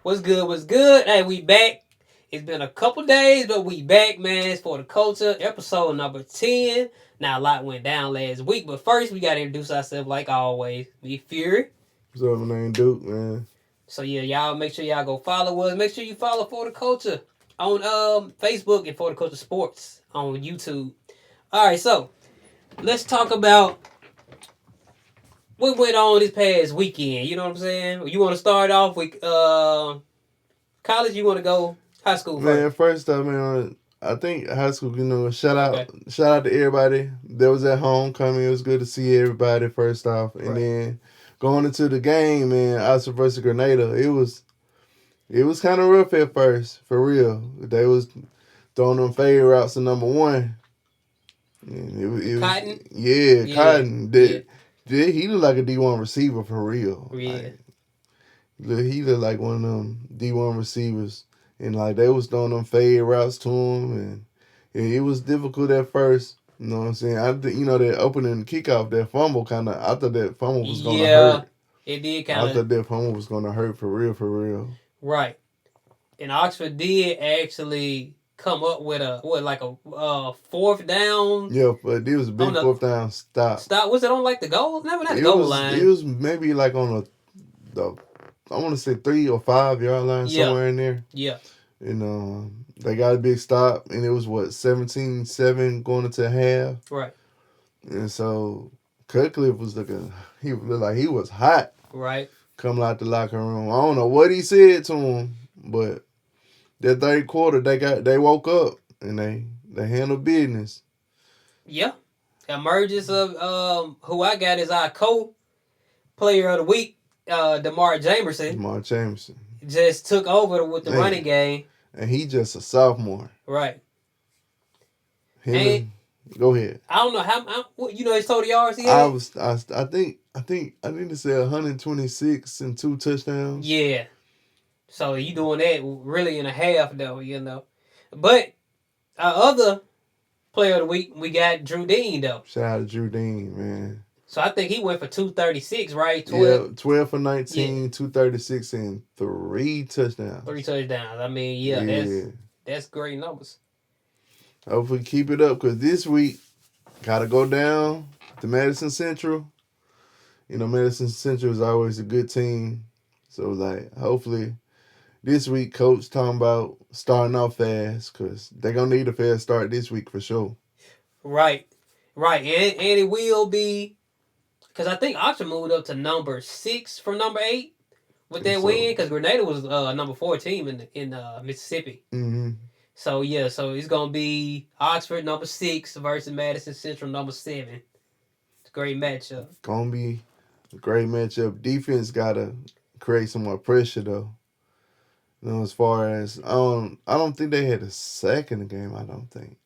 What's good? What's good? Hey, we back. It's been a couple days, but we back, man. It's for the culture, episode number 10. Now, a lot went down last week, but first, we got to introduce ourselves like always. Me, Fury. What's up, my name Duke, man? So, yeah, y'all make sure y'all go follow us. Make sure you follow For the Culture on Facebook and For the Culture Sports on YouTube. All right, so let's talk about what went on this past weekend. You know what I'm saying? You want to start off with college? You want to go high school first? Man, first up, man, I think high school, shout Okay. out to everybody that was at homecoming. It was good to see everybody first off. And Right. then going into the game, man, Oxford versus Grenada, it was kind of rough at first, for real. They was throwing them fade routes to number one. And it was Cotton? yeah, Yeah. Cotton. He looked like a D1 receiver for real. Yeah. He looked like one of them D1 receivers. And like they was throwing them fade routes to him, and it was difficult at first. You know what I'm saying? I think that opening kickoff, that fumble I thought that fumble was gonna Yeah. hurt. It did I kind of. thought that fumble was gonna hurt for real, for real. Right. And Oxford did actually come up with like a fourth down. Yeah, but it was a big On the fourth down stop. stop. Was it on like the goal? Never not the It goal was line. it was maybe like on the I want to say 3 or 5 yard line, Yeah. somewhere in there. Yeah. And they got a big stop, and it was 17-7 going into half. Right. And so Cutcliffe he looked like he was hot Right. coming out the locker room. I don't know what he said to him, but that third quarter they woke up and they handled business. Yeah. Emergence of who I got is our co-player of the week, DeMar Jamerson. Jamar Jameson. Just took over with the Man. running game. And he just a sophomore. Right. Him go ahead. I don't know how his total yards he had? I think I need to say 126 and 2 touchdowns. Yeah. So you doing that really in a half though, But our other player of the week, we got Drew Dean though. Shout out to Drew Dean, man. So I think he went for 236, right? 12 for 19, 236, and 3 touchdowns. 3 touchdowns. I mean, that's great numbers. Hopefully keep it up, because this week gotta go down to Madison Central. Madison Central is always a good team. So hopefully this week Coach talking about starting off fast, because they're gonna need a fast start this week for sure. Right. And it will be, because I think Oxford moved up to number 6 from number 8 with that win, because Grenada was number 4 team in Mississippi. Mm-hmm. So it's gonna be Oxford number 6 versus Madison Central number 7. It's a great matchup. Gonna be a great matchup. Defense gotta create some more pressure though. As far as I don't think they had a sack in the game. I don't think.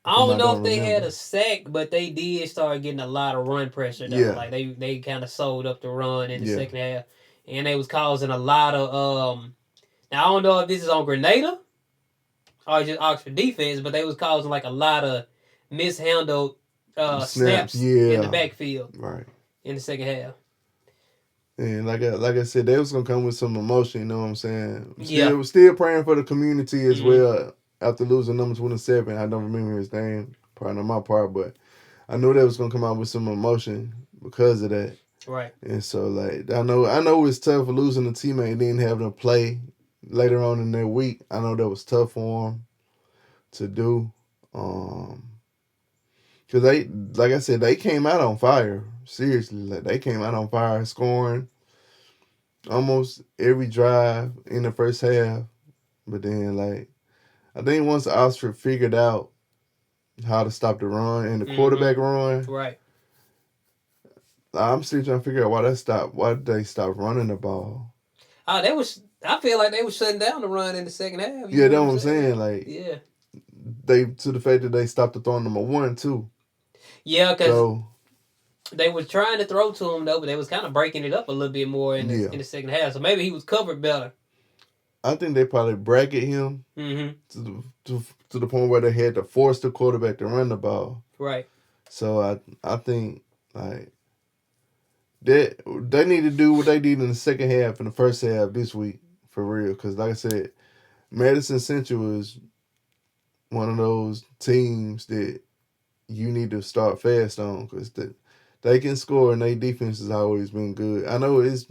I don't know if they had a sack, but they did start getting a lot of run pressure though. Yeah. Like they kind of sold up the run in the second half, and they was causing a lot of Now I don't know if this is on Grenada or just Oxford defense, but they was causing like a lot of mishandled snaps in the backfield. Right. In the second half. And like I said, they was gonna come with some emotion. You know what I'm saying? Yeah. Still praying for the community as well. After losing number 27, I don't remember his name, probably on my part, but I knew they was gonna come out with some emotion because of that. Right. And so I know it's tough for losing a teammate and then having to play later on in that week. I know that was tough for them to do. Because they, like I said, they came out on fire. Seriously, they came out on fire, scoring almost every drive in the first half. But then, I think once Oxford figured out how to stop the run and the quarterback run, right? I'm still trying to figure out why did they stop running the ball? I feel like they were shutting down the run in the second half. Yeah, that's what I'm saying. To the fact that they stopped the throw number 1 too. Yeah, because they was trying to throw to him though, but they was kind of breaking it up a little bit more in the second half. So maybe he was covered better. I think they probably bracket him to the point where they had to force the quarterback to run the ball. Right. So I think they need to do what they did in the second half and the first half this week. for real. Because like I said, Madison Central is one of those teams that you need to start fast on because they can score and their defense has always been good. I know it's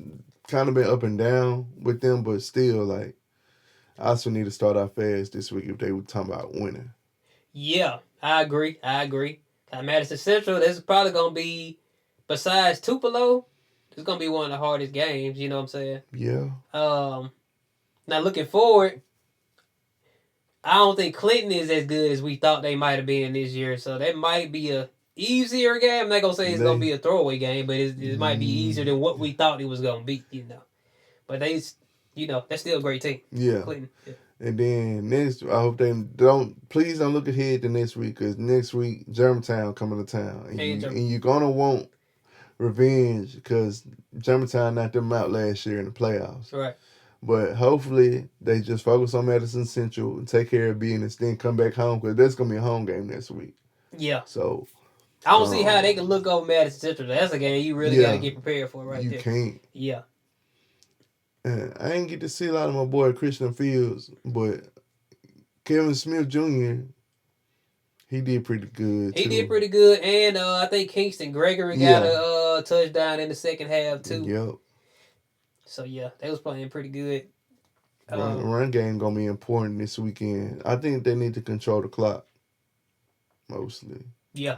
kind of been up and down with them, but still, like, I also need to start out fast this week if they were talking about winning. Yeah, I agree. Madison Central, this is probably gonna be, besides Tupelo, it's gonna be one of the hardest games. You know what I'm saying? Yeah. Now looking forward, I don't think Clinton is as good as we thought they might have been this year. So that might be a easier game. I'm not gonna say it's gonna be a throwaway game, but it might be easier than what we thought it was gonna be. But that's still a great team. Yeah. Clinton. Yeah. And then next, I hope they please don't look ahead to next week because next week Germantown coming to town, and you're gonna want revenge because Germantown knocked them out last year in the playoffs. Right. But hopefully they just focus on Madison Central and take care of business, then come back home because that's gonna be a home game next week. Yeah. So I don't see how they can look over Madison Central. That's a game you really got to get prepared for right there. You can't. Yeah. And I didn't get to see a lot of my boy Christian Fields, but Kevin Smith Jr., he did pretty good, too. He did pretty good, and I think Kingston Gregory got a touchdown in the second half, too. Yep. So, yeah, they was playing pretty good. Run game going to be important this weekend. I think they need to control the clock, mostly. Yeah.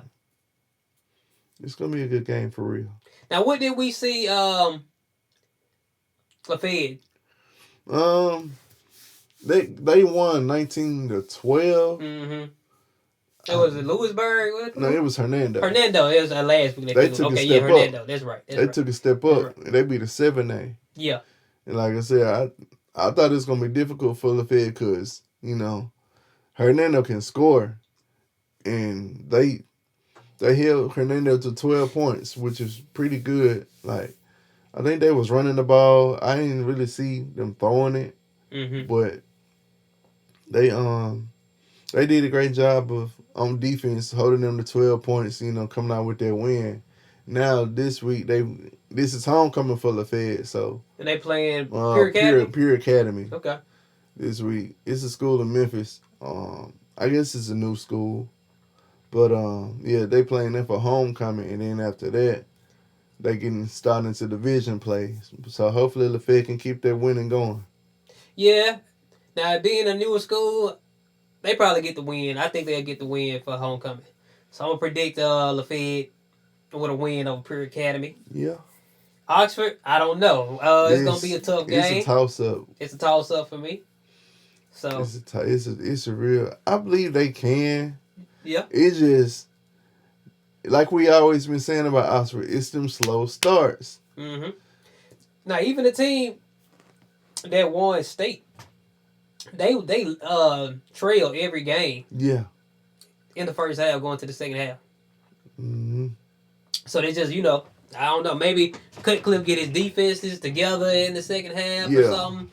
It's going to be a good game for real. Now, what did we see Lafayette? They won 19-12. Mm-hmm. It was Lewisburg? No, it was Hernando. It was last week. They took a step up. Hernando. That's right. They took a step up. Right. They beat a 7A. Yeah. And like I said, I thought it was going to be difficult for Lafayette because, Hernando can score. And they held Hernando to 12 points, which is pretty good. Like, I think they was running the ball. I didn't really see them throwing it. Mm-hmm. But they did a great job on defense, holding them to 12 points, coming out with their win. Now, this week, this is homecoming for Lafayette, so. And they playing Pure Academy? Pure Academy. Okay. This week. It's a school in Memphis. I guess it's a new school. But, they playing there for homecoming, and then after that, they getting started into division play. So, hopefully, Lafayette can keep their winning going. Yeah. Now, being a newer school, they probably get the win. I think they'll get the win for homecoming. So, I'm going to predict Lafayette with a win over Pure Academy. Yeah. Oxford, I don't know. It's going to be a tough game. It's a toss-up. It's a toss-up for me. So it's a real. I believe they can. Yeah. It's just like we always been saying about Oxford. It's them slow starts. Mm-hmm. Now even the team that won state, they trail every game. Yeah. In the first half, going to the second half. Mm-hmm. So they just I don't know, maybe Cutcliffe get his defenses together in the second half or something.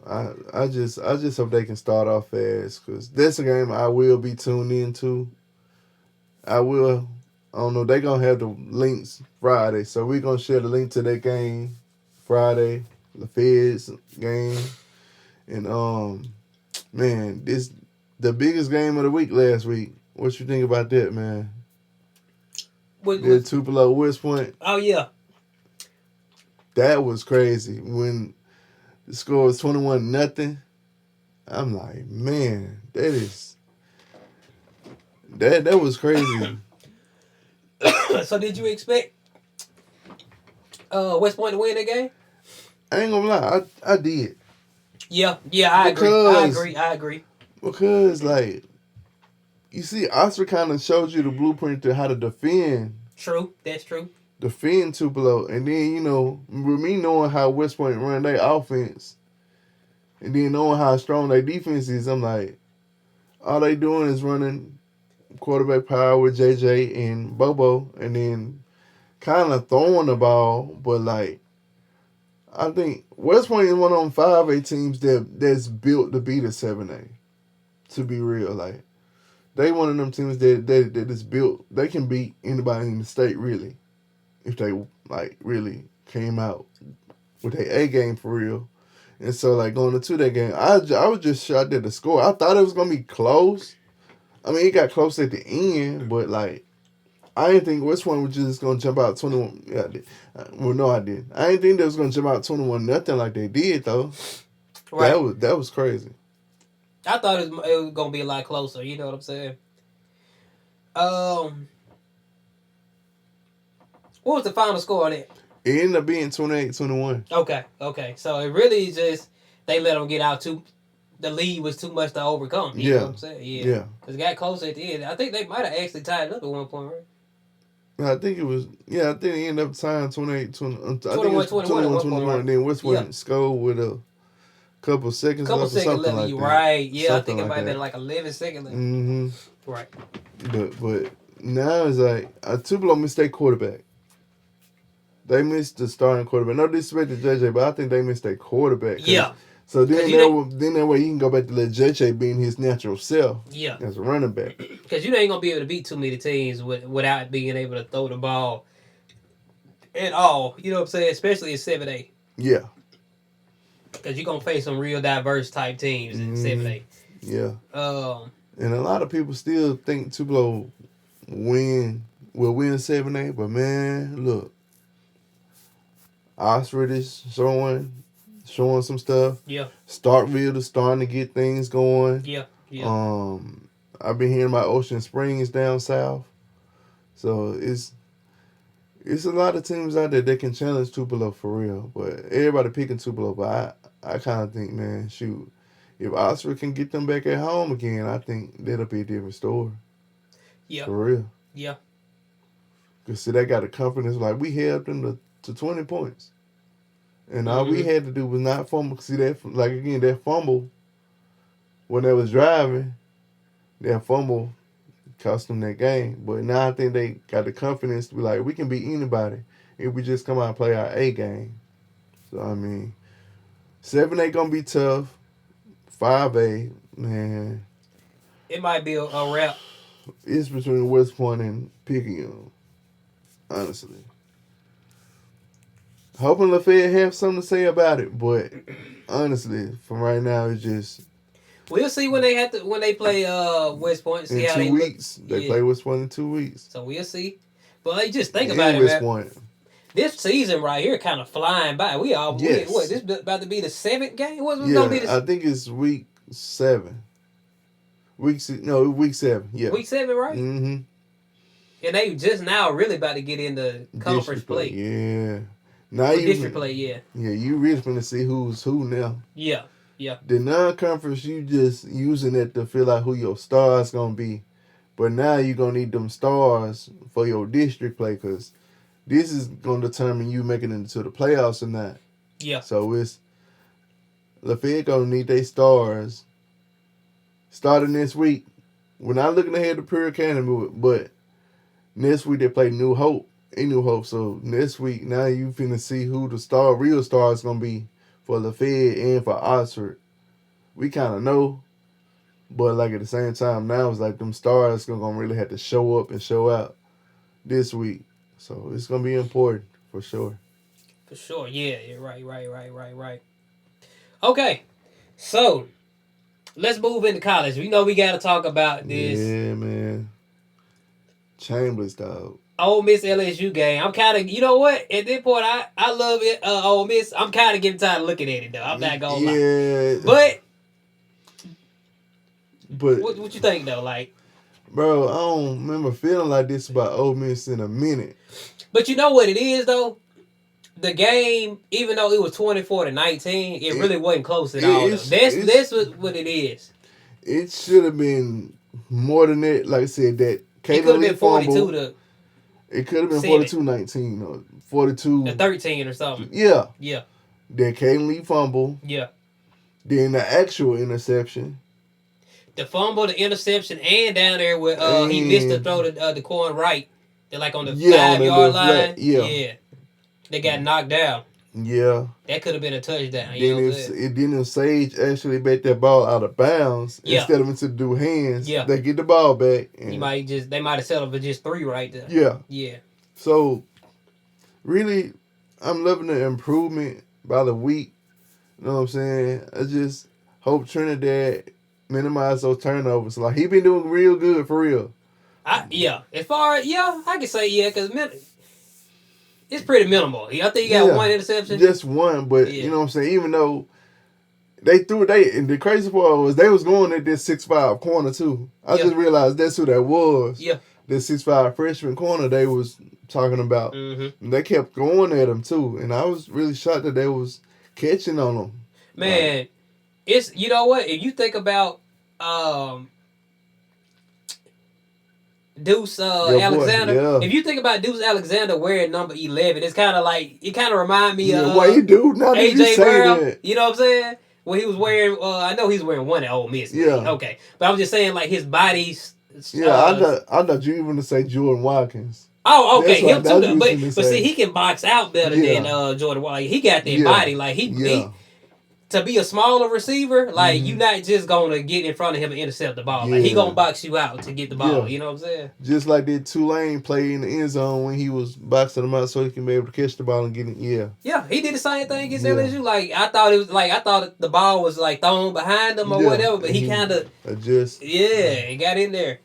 I just hope they can start off fast because that's a game I will be tuned into. I don't know. They're going to have the links Friday, so we're going to share the link to that game Friday, the Feds game. And, man, this the biggest game of the week last week. What you think about that, man? The Tupelo West Point. Oh, yeah. That was crazy. When the score was 21-0. I'm like, man, that was crazy. So did you expect West Point to win that game? I ain't gonna lie, I did. Yeah, I agree. Because like, you see, Oxford kind of showed you the blueprint to how to defend. True, that's true. Defend Tupelo, and then with me knowing how West Point run their offense, and then knowing how strong their defense is, I'm like, all they doing is running quarterback power with JJ and Bobo, and then kind of throwing the ball. But like, I think West Point is one of them 5A teams that's built to beat a 7A. To be real, like they one of them teams that is built. They can beat anybody in the state really, if they like really came out with their A game for real. And so, like, going into that game, I was just shocked at the score. I thought it was going to be close. I mean, it got close at the end, but, like, I didn't think West Point was just going to jump out 21. Yeah, I did. Well, no, I did. I didn't think they was going to jump out 21 nothing like they did, though. Right. That was crazy. I thought it was gonna be a lot closer. You know what I'm saying? What was the final score on it? It ended up being 28-21. Okay. So it really just they let them get out too. The lead was too much to overcome. You know what I'm saying? Yeah. Because it got closer at the end. I think they might have actually tied it up at one point, right? I think it was, I think it ended up tying 28-20. 21-21. Then West Point scored with a couple seconds left or something like that. Right. Yeah, something I think it might have been like 11 seconds left. Mm-hmm. Right. But now it's like a Tupelo mistake quarterback. They missed the starting quarterback. No disrespect to JJ, but I think they missed their quarterback. Yeah. So then that way you can go back to let JJ being his natural self. Yeah. As a running back. Because you ain't gonna be able to beat too many teams without being able to throw the ball at all. You know what I'm saying? Especially in 7A. Yeah. Because you're gonna face some real diverse type teams in 7A. Yeah. And a lot of people still think Tupelo will win 7A, but man, look. Oxford is showing some stuff. Yeah. Starkville is starting to get things going. Yeah. I've been hearing about Ocean Springs down south. So it's a lot of teams out there that can challenge Tupelo for real. But everybody picking Tupelo. But I kind of think, man, shoot, if Oxford can get them back at home again, I think that'll be a different story. Yeah. For real. Yeah. Because see, they got a confidence like we held them to 20 points. And all we had to do was not fumble. See, that fumble, when they was driving, that fumble cost them that game. But now I think they got the confidence to be like, we can beat anybody if we just come out and play our A game. So, I mean, 7A going to be tough. 5A, man. It might be a wrap. It's between West Point and Picayune, honestly. Hoping Lafayette have something to say about it, but honestly, from right now, it's just. We'll see when they play West Point. See how in 2 weeks. They play West Point in 2 weeks. So we'll see. But just think about it, West Point. This season right here kind of flying by. This about to be the 7th game? What's gonna be I think it's week 7. Week 7. Yeah. Week 7, right? Mm-hmm. And they just now really about to get into conference play. Yeah. Now district play, yeah. Yeah, you really finna see who's who now. Yeah. The non-conference, you just using it to feel out who your stars gonna be. But now you're gonna need them stars for your district play, because this is gonna determine you making it into the playoffs or not. Yeah. So it's Lafayette gonna need their stars starting this week. We're not looking ahead to Pure Academy, but next week they play New Hope. So next week, now you finna see who the real star is gonna be for Lafayette and for Oxford. We kind of know, but like at the same time, now it's like them stars gonna really have to show up and show out this week. So it's gonna be important for sure. For sure, yeah, right. Okay, so let's move into college. We know we got to talk about this. Yeah, man. Chambers, dog. Ole Miss LSU game. I'm kind of, you know what? At this point, I love it. Ole Miss. I'm kind of getting tired of looking at it though. I'm not gonna lie. But what you think though? Like, bro, I don't remember feeling like this about Ole Miss in a minute. But you know what it is though. The game, even though it was 24-19, it really wasn't close at all. That's what it is. It should have been more than that. Like I said, that it could have been 42 to. It could have been 42-19 or 42-13 or something. Yeah. Yeah. Then Caden Lee fumble. Yeah. Then the actual interception. The fumble, the interception, and down there where he missed the throw to the corner right. They're like on the 5-yard line. Yeah. They got knocked down. Yeah. That could have been a touchdown. Then Sage actually bet that ball out of bounds instead of into the dude's hands. Yeah. They get the ball back. And they might have settled for just 3 right there. Yeah. Yeah. So really, I'm loving the improvement by the week. You know what I'm saying? I just hope Trinidad minimize those turnovers. Like he been doing real good for real. As far as I can say because it's pretty minimal. I think he got Yeah, one interception. just one, but Yeah. you know what I'm saying. Even though and the crazy part was they was going at this 6'5" corner too. I just realized that's who that was. Yeah. This 6'5" freshman corner they was talking about. Mm-hmm. They kept going at him too, and I was really shocked that they was catching on him. Man, like, it's you know what? If you think about Deuce Alexander. Boy, if you think about Deuce Alexander wearing number 11, it's kind of like it kind of remind me of what he do now that you AJ say Brown. that. You know what I'm saying? When he was wearing, I know he's wearing one at Ole Miss. Yeah. Okay, but I'm just saying like his body's. I thought you were going to say Jordan Watkins. Oh, okay, him too. But say. See, he can box out better than Jordan Watkins. He got that body. Like he to be a smaller receiver, like you're not just gonna get in front of him and intercept the ball. Like he gonna box you out to get the ball. Yeah. You know what I'm saying? Just like that Tulane play in the end zone when he was boxing him out so he can be able to catch the ball and get it. Yeah. Yeah, he did the same thing against LSU. Like I thought the ball was like thrown behind him or whatever, but he kind of adjust. Yeah, he got in there.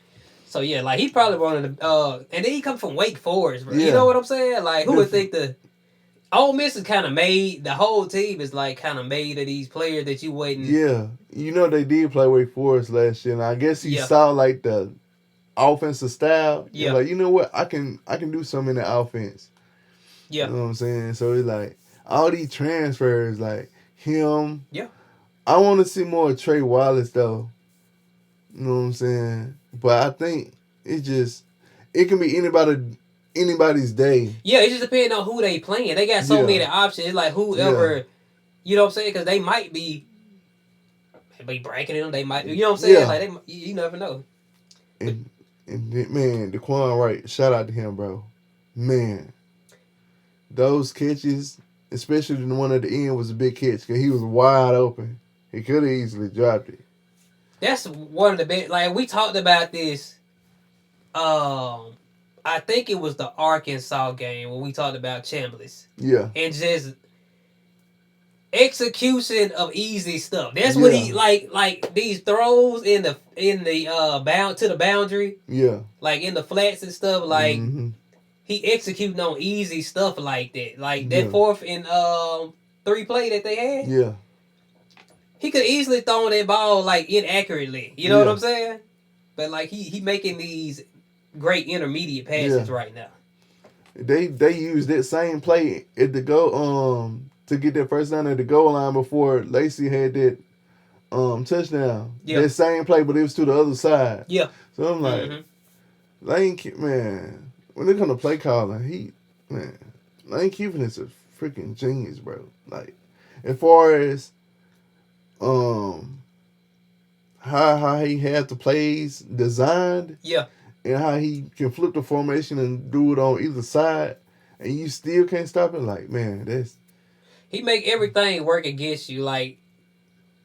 So yeah, like he's probably one of the and then he come from Wake Forest, bro. You know what I'm saying? Like who would think the Ole Miss is kind of made, the whole team is like kind of made of these players that you wouldn't. Yeah, you know they did play Wake Forest last year, and I guess he saw like the offensive style. Yeah, like you know what, I can do something in the offense. Yeah, you know what I'm saying. So it's like all these transfers, like him. Yeah, I want to see more of Trey Wallace though. You know what I'm saying, but I think it can be anybody's day. Yeah, it just depends on who they playing. They got so many options. It's like whoever, you know what I'm saying? Because they might be bracketing them. They might, you know what I'm saying? Like you never know. And man, Daquan Wright, shout out to him, bro. Man, those catches, especially the one at the end, was a big catch because he was wide open. He could have easily dropped it. That's one of the best. Like we talked about this. I think it was the Arkansas game when we talked about Chambliss. Yeah. And just execution of easy stuff. That's what he like these throws in the bound to the boundary. Yeah. Like in the flats and stuff. Like he executing on easy stuff like that. Like that 4th and 3 play that they had. Yeah. He could easily throw that ball like inaccurately. You know what I'm saying? But like he making these great intermediate passes right now. They used that same play at the goal to get that first down at the goal line before Lacey had that touchdown. Yeah. That same play, but it was to the other side. Yeah. So I'm like, Lane, man, when they come to play calling, Lane Kiffin is a freaking genius, bro. Like, as far as how he had the plays designed. Yeah. And how he can flip the formation and do it on either side, and you still can't stop it. Like, man, he make everything work against you. Like,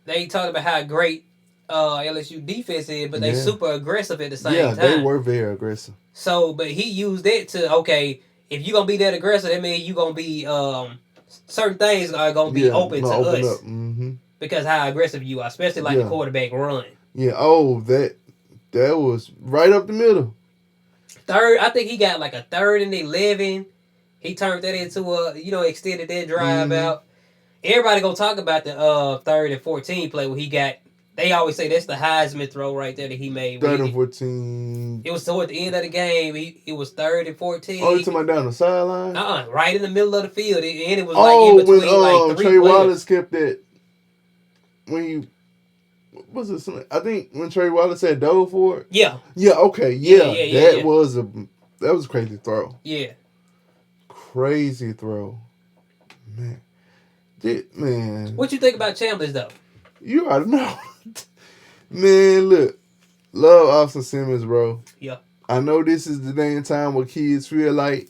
they talked about how great LSU defense is, but they super aggressive at the same time. Yeah, they were very aggressive. So, but he used that to if you're gonna be that aggressive, that means you're gonna be certain things are gonna be open to us because how aggressive you are, especially like the quarterback run. Yeah. Oh, that was right up the middle. I think he got like a 3rd and 11. He turned that into extended that drive out. Everybody gonna talk about the 3rd and 14 play where he got. They always say that's the Heisman throw right there that he made. 3rd and 14. It was toward the end of the game. It was 3rd and 14. Oh, you talking about down the sideline? Right in the middle of the field, and it was like in between like 3 Trey players. Wallace kept that when you. Was it? I think when Trey Wallace said dove for it. Yeah. Yeah. Okay. That was a crazy throw. Yeah. Crazy throw, man. What you think about Chambliss though? You already know, man. Look, love Austin Simmons, bro. Yeah. I know this is the day and time where kids feel like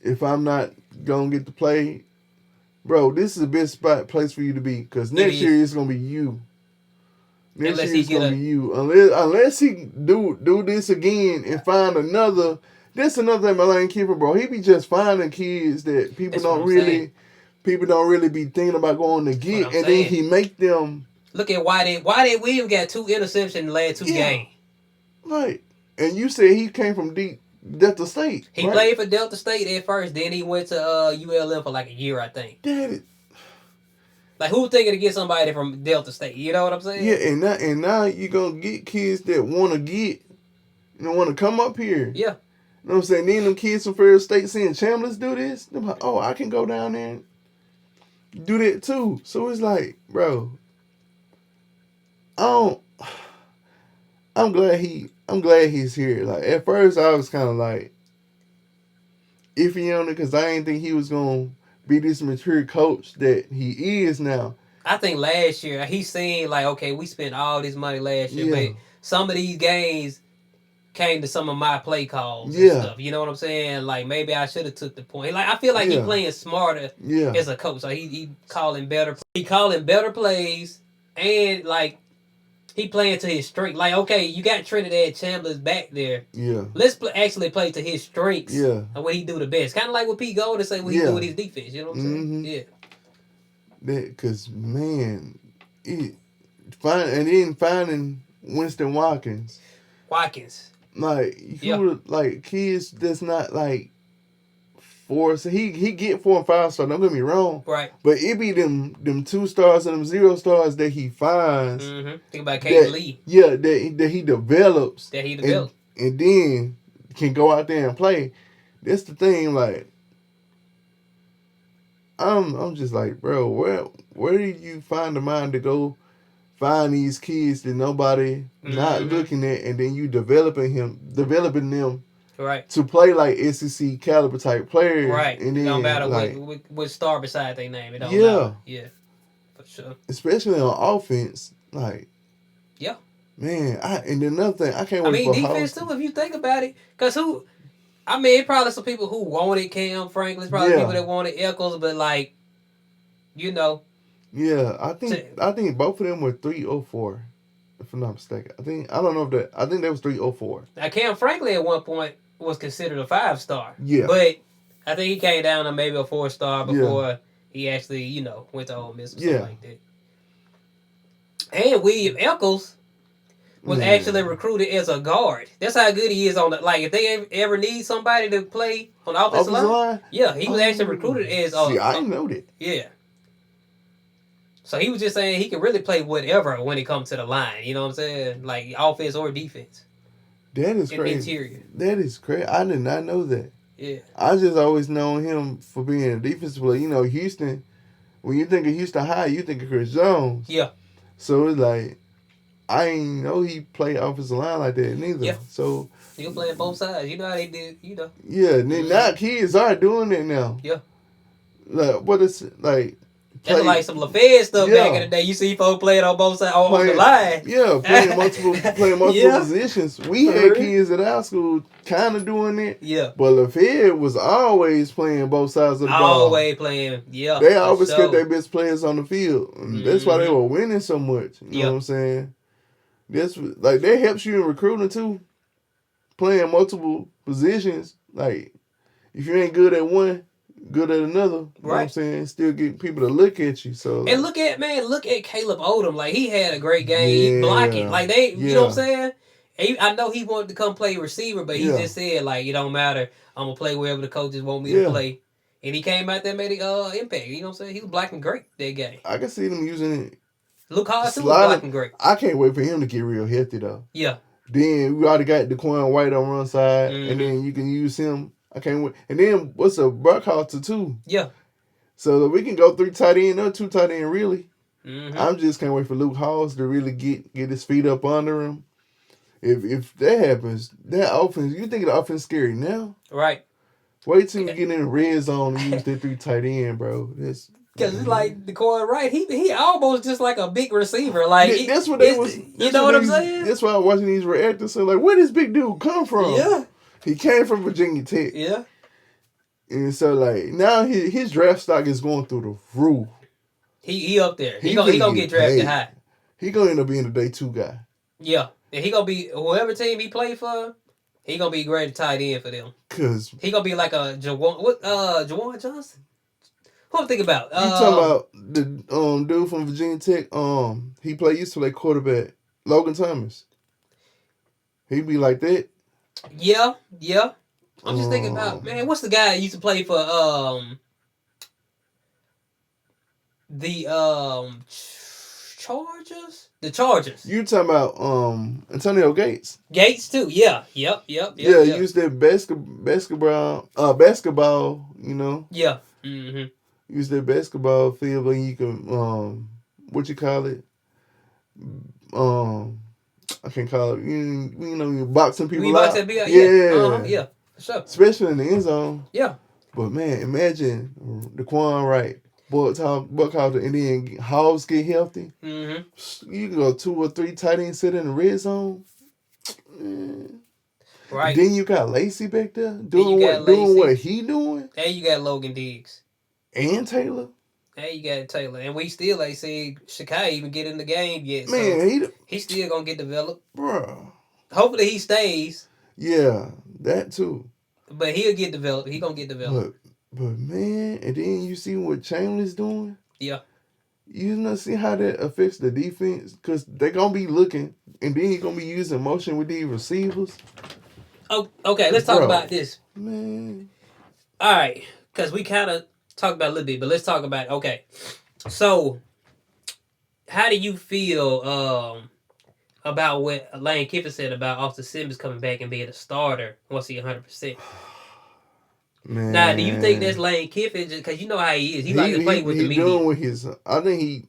if I'm not gonna get to play. Bro, this is the best place for you to be because next year it's gonna be you. Next year it's gonna be you. Unless he do this again and find another. That's another thing, Lane Kiffin, bro. He be just finding kids that people don't really people don't really be thinking about going to get, and then he make them. Look at why they Williams got 2 interceptions in the last 2 games. Right. And you said he came from Delta State. He played for Delta State at first, then he went to ULM for like a year, I think. Like, who's thinking to get somebody from Delta State? You know what I'm saying? Yeah, and now you're going to get kids that want to want to come up here. Yeah. You know what I'm saying? Then them kids from Ferris State seeing Chambliss do this. They're like, oh, I can go down there and do that too. So it's like, bro, I'm glad he's here. Like, at first I was kind of like iffy on it because I didn't think he was going to be this mature coach that he is now. I think last year he seen like, okay, we spent all this money last year, but some of these games came to some of my play calls and stuff. You know what I'm saying? Like, maybe I should have took the point. Like, I feel like he playing smarter as a coach. So he calling better plays, and like he playing to his strength. Like, okay, you got Trinidad Chambliss back there. Yeah. Let's actually play to his strengths. Yeah. And what he do the best. Kind of like what Pete Golden say what he do with his defense. You know what I'm saying? Yeah. Because, man, finding Winston Watkins. Like, like kids that's not like 4. So he get 4 and 5 stars. Don't get me wrong. Right. But it be them 2 stars and them 0 stars that he finds. Think about Caden Lee. Yeah, that he develops. And then can go out there and play. That's the thing. Like, I'm just like, bro, where did you find the mind to go find these kids that nobody not looking at, and then you developing them to play like SEC caliber type players. Right. And then, it don't matter like, what star beside their name. It don't matter. Yeah. For sure. Especially on offense. Like, yeah. Man, and another thing, I can't wait for defense too, if you think about it. Because it probably some people who wanted Cam Franklin. Probably people that wanted Eccles, but like, you know. Yeah, I think both of them were 304, if I'm not mistaken. I think that was 304. Now Cam Franklin at one point was considered a 5-star. Yeah. But I think he came down to maybe a 4-star before he actually, went to Ole Miss or something like that. And William Eccles was actually recruited as a guard. That's how good he is on the, like, if they ever need somebody to play on the offensive line. Yeah, he was actually recruited as I didn't know that. Yeah. So he was just saying he can really play whatever when it comes to the line. You know what I'm saying? Like, offense or defense. That is crazy. Interior. That is crazy. I did not know that. Yeah. I just always known him for being a defensive player. Houston, when you think of Houston High, you think of Chris Jones. Yeah. So it's like, I ain't know he played offensive line like that neither. Yeah. So he was playing both sides. You know how they did, Yeah, and now kids are doing that now. Yeah. Like, what is it? Like, that's like some LaFed stuff back in the day. You see folks playing on both sides, on the line. Yeah, playing multiple positions. We had kids at our school kind of doing it. Yeah. But LaFed was always playing both sides of the ball. Always playing, yeah. They always kept their best players on the field. And that's why they were winning so much. You know what I'm saying? That helps you in recruiting too. Playing multiple positions. Like, if you ain't good at one, good at another. You know what I'm saying? Still get people to look at you. So, and look at Caleb Odom. Like, he had a great game. He blocking. Like, you know what I'm saying? I know he wanted to come play receiver, but he just said, like, it don't matter. I'm going to play wherever the coaches want me to play. And he came out there and made an impact. You know what I'm saying? He was blocking great that game. I can see them using it. Luke Hodge was blocking great. I can't wait for him to get real healthy, though. Yeah. Then we already got DeQuan White on one side, and then you can use him. I can't wait. And then what's a Brockhalter too? Yeah. So that we can go 3 tight end or 2 tight end really. I'm just can't wait for Luke Hawes to really get his feet up under him. If that happens, that offense, you think the offense scary now? Right. Wait till you get in the red zone and use that 3 tight end, bro. Because it's like the corner right, he almost just like a big receiver. Like, that's what they was. You know what I'm saying? That's why I'm watching these reactors. So like, where does big dude come from? Yeah. He came from Virginia Tech. Yeah. And so, like, now his draft stock is going through the roof. He up there. He gonna get drafted high. He gonna end up being a day 2 guy. Yeah. And he gonna be, whoever team he play for, he gonna be great tight end for them. Cause he gonna be like a Jawan Johnson? Who I'm thinking about? You talking about the dude from Virginia Tech? He used to play quarterback. Logan Thomas. He be like that. Yeah. I'm just thinking about, man, what's the guy that used to play for the Chargers? The Chargers. You talking about Antonio Gates? Gates too. Yeah. Yep. Yeah, use that basketball. You know. Yeah. Mm-hmm. Use that basketball field and you can what you call it? I can't call it. You know, you boxing people out. Yeah. Yeah. For sure. Especially in the end zone. Yeah. But man, imagine Daquan Wright, Buck Halter, and then Hogs get healthy. Mm-hmm. You can go 2 or 3 tight ends sit in the red zone. Man. Right. Then you got Lacey back there doing what he doing. And you got Logan Diggs. And Taylor. Hey, you got Taylor, and we still ain't seen Shakai even get in the game yet. Man, so he's still gonna get developed, bro. Hopefully he stays. Yeah, that too. But he'll get developed. He gonna get developed. But man, and then you see what Chandler's doing. Yeah. You know, see how that affects the defense because they're gonna be looking, and then he's gonna be using motion with these receivers. Oh, okay. Let's talk about this, man. All right, because we kind of talked about it a little bit, but let's talk about it. Okay. So, how do you feel about what Lane Kiffin said about Austin Simmons coming back and being a starter once he's 100%? Man. Now, do you think that's Lane Kiffin? Because you know how he is. He like to play with the media. Doing with his, I think he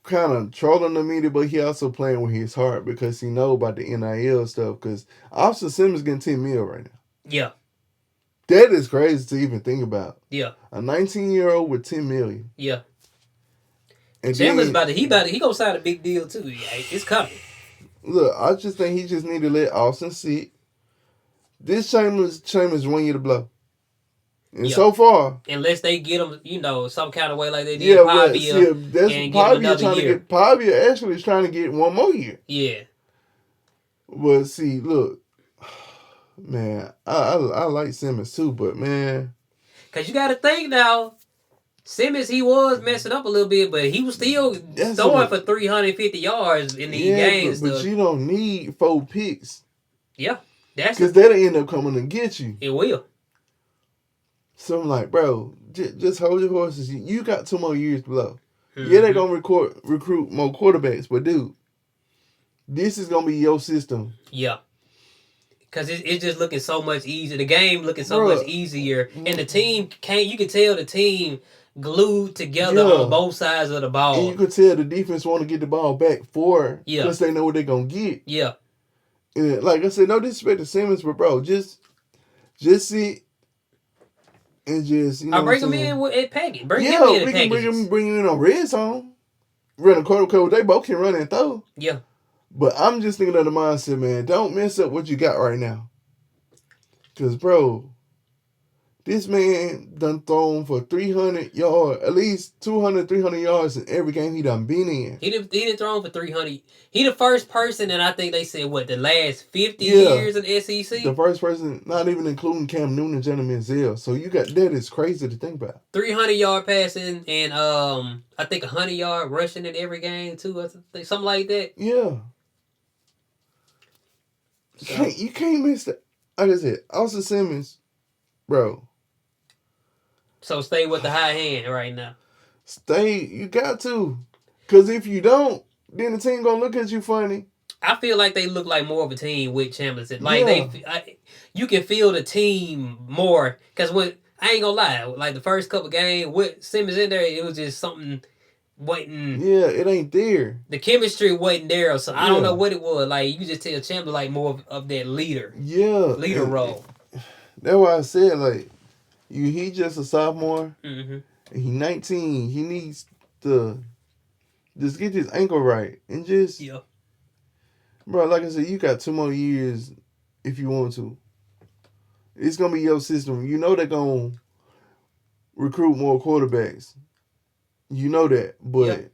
kind of trolling the media, but he also playing with his heart because he know about the NIL stuff. Because Austin Simmons getting $10 million right now. Yeah. That is crazy to even think about. Yeah. A 19-year-old with $10 million. Yeah. And Chandler's he gonna sign a big deal too. Yeah, it's coming. Look, I just think he just need to let Austin sit. This Chambers 1 year to blow. And so far, unless they get him, some kind of way like they did Pavia, that's and get him another year. Pavia actually is trying to get 1 more year. Yeah. But see, look, man, I like Simmons too, but man, because you got to think now, Simmons, he was messing up a little bit, but he was still throwing for 350 yards in these games. But you don't need 4 picks. Yeah, because that'll end up coming to get you. It will. So I'm like, bro, just hold your horses. You got 2 more years to blow. Mm-hmm. Yeah, they're going to recruit more quarterbacks, but dude, this is going to be your system. Yeah. Because it's just looking so much easier. The game looking so much easier. And the team, you can tell the team glued together on both sides of the ball. And you can tell the defense want to get the ball back because they know what they're going to get. Yeah. And like I said, no disrespect to Simmons, but bro, just sit. And just, I bring him in at package. Bring him in at package. Bring him in on red zone. Run a quarter code. They both can run and throw. Yeah. But I'm just thinking of the mindset, man. Don't mess up what you got right now. Because, bro, this man done thrown for 300 yards, at least 200, 300 yards in every game he done been in. He done thrown for 300. He the first person, and I think they said, the last 50 years in the SEC? The first person, not even including Cam Newton and Jenna Manziel. So that is crazy to think about. 300-yard passing and I think 100-yard rushing in every game too. I think something like that. Yeah. You can't miss that. Like I said, Austin Simmons, bro. So stay with the high hand right now. You got to. Because if you don't, then the team going to look at you funny. I feel like they look like more of a team with Chambers. Like you can feel the team more. Because I ain't going to lie, like the first couple games with Simmons in there, it was just something wasn't. Yeah, it ain't there. The chemistry wasn't there. So I don't know what it was. Like you just tell Chambers like more of that leader. Yeah. Leader role. That's why I said like, he just a sophomore. Mm-hmm. And he 19. He needs to just get his ankle right and just. Yeah. Bro, like I said, you got 2 more years if you want to. It's gonna be your system. You know they're gonna recruit more quarterbacks. You know that, but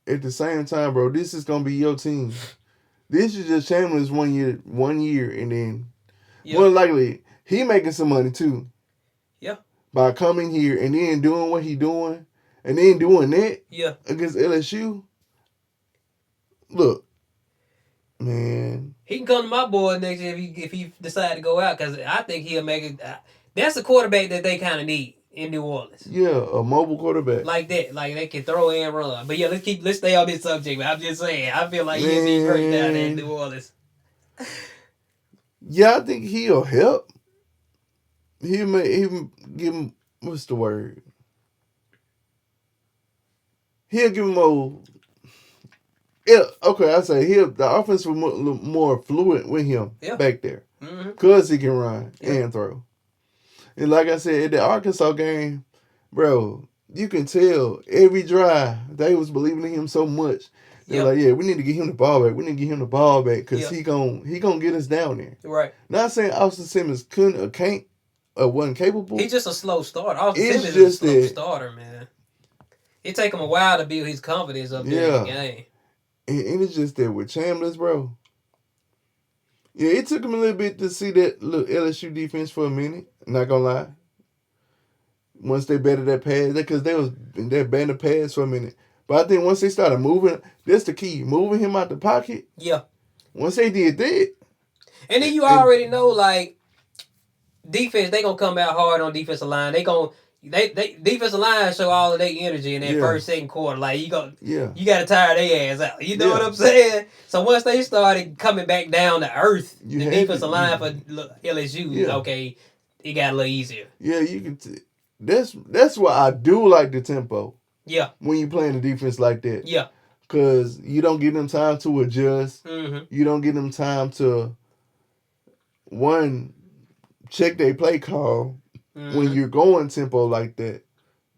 at the same time, bro, this is gonna be your team. This is just Chandler's 1 year, and then more likely he making some money too. Yeah. by coming here and then doing what he doing and then doing that Yeah. against LSU. Look, man. He can come to my boy next year if he decide to go out because I think he'll make it. That's a quarterback that they kind of need in New Orleans. Yeah, a mobile quarterback. Like that. Like they can throw and run. But yeah, let's stay on this subject. But I'm just saying, I feel like he'll be great down there in New Orleans. Yeah, I think he'll help. He'll give him, what's the word? He'll give him a. Yeah, okay, I say the offense was more fluid with him back there. Because he can run and throw. And like I said, at the Arkansas game, bro, you can tell every drive they was believing in him so much. They're like, yeah, we need to get him the ball back. We need to get him the ball back because he gonna get us down there. Right. Not saying Austin Simmons couldn't or can't or wasn't capable. He's just a slow starter. Austin Simmons is a slow starter, man. It take him a while to build his confidence up there in the game. And it's just that with Chambliss, bro. Yeah, it took him a little bit to see that little LSU defense for a minute. Not gonna lie. Once they bettered that pass, because they're betting the pass for a minute. But I think once they started moving, that's the key. Moving him out the pocket. Yeah. Once they did that. And then you already know, like, defense, they gonna come out hard on defensive line. They defensive line show all of their energy in that first, second quarter. Like you gotta tire their ass out. You know what I'm saying? So once they started coming back down to earth, the defensive line for LSU, okay, it got a little easier. Yeah, you can. That's why I do like the tempo. Yeah. When you playing the defense like that. Yeah. Because you don't give them time to adjust. Mm-hmm. You don't give them time to check their play call. When you're going tempo like that.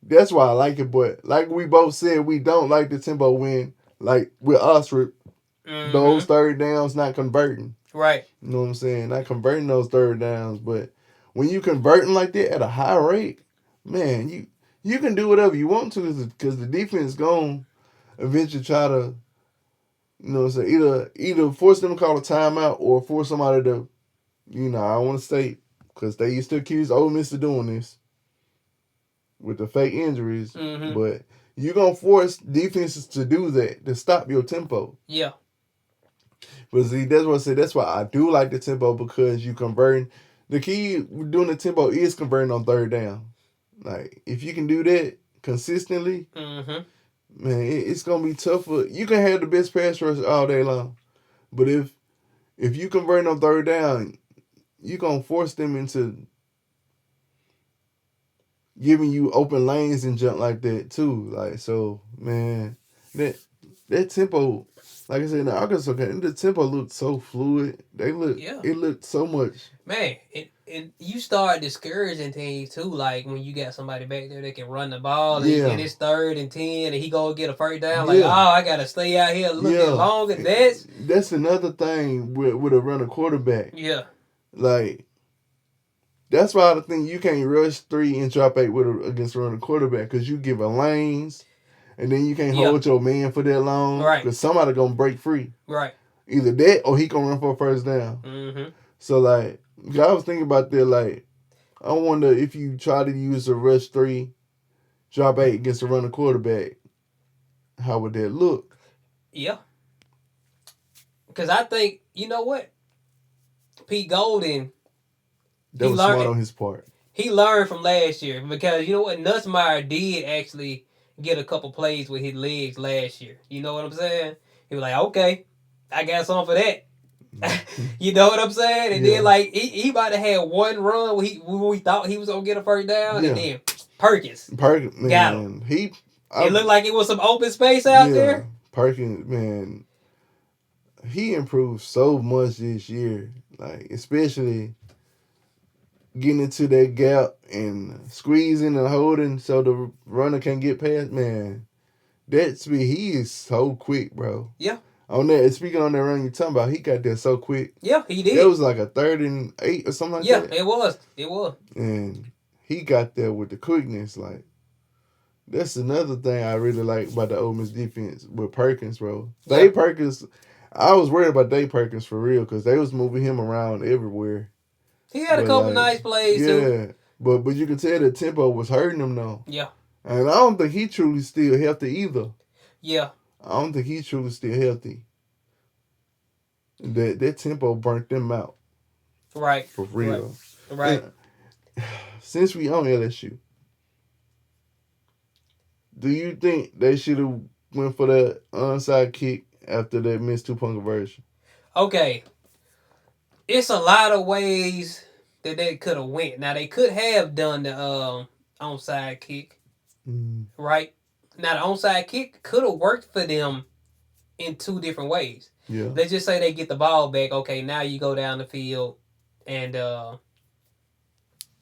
That's why I like it. But like we both said, we don't like the tempo when, like with Oxford, those third downs not converting. Right. You know what I'm saying? Not converting those third downs. But when you converting like that at a high rate, man, you can do whatever you want to because the defense going to eventually try to, you know what I'm saying, either force them to call a timeout or force somebody to, I don't want to state, because they used to accuse Ole Miss of doing this with the fake injuries. Mm-hmm. But you're going to force defenses to do that, to stop your tempo. Yeah. But see, that's what I said. That's why I do like the tempo, because you converting. The key doing the tempo is converting on third down. Like, if you can do that consistently, man, it's going to be tougher. You can have the best pass rush all day long. But if you convert on third down, you're going to force them into giving you open lanes and jump like that too. Like, so, man, that tempo, like I said, in the Arkansas game, the tempo looked so fluid. It looked so much. Man, and you start discouraging teams too, like when you got somebody back there that can run the ball and it's 3rd and 10 and he go get a first down, like, I got to stay out here a little bit longer. That's another thing with a running quarterback. Yeah. Like, that's why I think you can't rush 3 and drop 8 against a running quarterback, because you give a lanes, and then you can't hold your man for that long. Right. Because somebody going to break free. Right. Either that or he going to run for a first down. Mm-hmm. So, like, I was thinking about that, like, I wonder if you try to use a rush 3, drop 8 against a running quarterback, how would that look? Yeah. Because I think, you know what? Pete Golden, that was smart on his part. He learned from last year, because you know what? Nussmeier did actually get a couple plays with his legs last year. You know what I'm saying? He was like, okay, I got something for that. You know what I'm saying? And then, like, he might have had one run where we thought he was going to get a first down, and then Perkins man, got him. It looked like it was some open space out there. Perkins, man, he improved so much this year. Like, especially getting into that gap and squeezing and holding so the runner can get past, man. That speed, he is so quick, bro. Yeah. On that, speaking on that run you're talking about, he got there so quick. Yeah, he did. It was like a 3rd and 8 or something like that. Yeah, it was. It was. And he got there with the quickness. Like, that's another thing I really like about the Ole Miss defense with Perkins, bro. Dave Perkins, I was worried about Dave Perkins for real, because they was moving him around everywhere. He had a couple nice plays too. But you can tell the tempo was hurting him though. Yeah. And I don't think he truly still healthy either. Yeah. I don't think he's truly still healthy. That tempo burnt them out. Right. For real. Right. And since we own LSU, do you think they should have went for that onside kick after that missed 2-point conversion? Okay. It's a lot of ways that they could have went. Now they could have done the onside kick, right? Now the onside kick could have worked for them in two different ways. Yeah. Let's just say they get the ball back. Okay, now you go down the field and you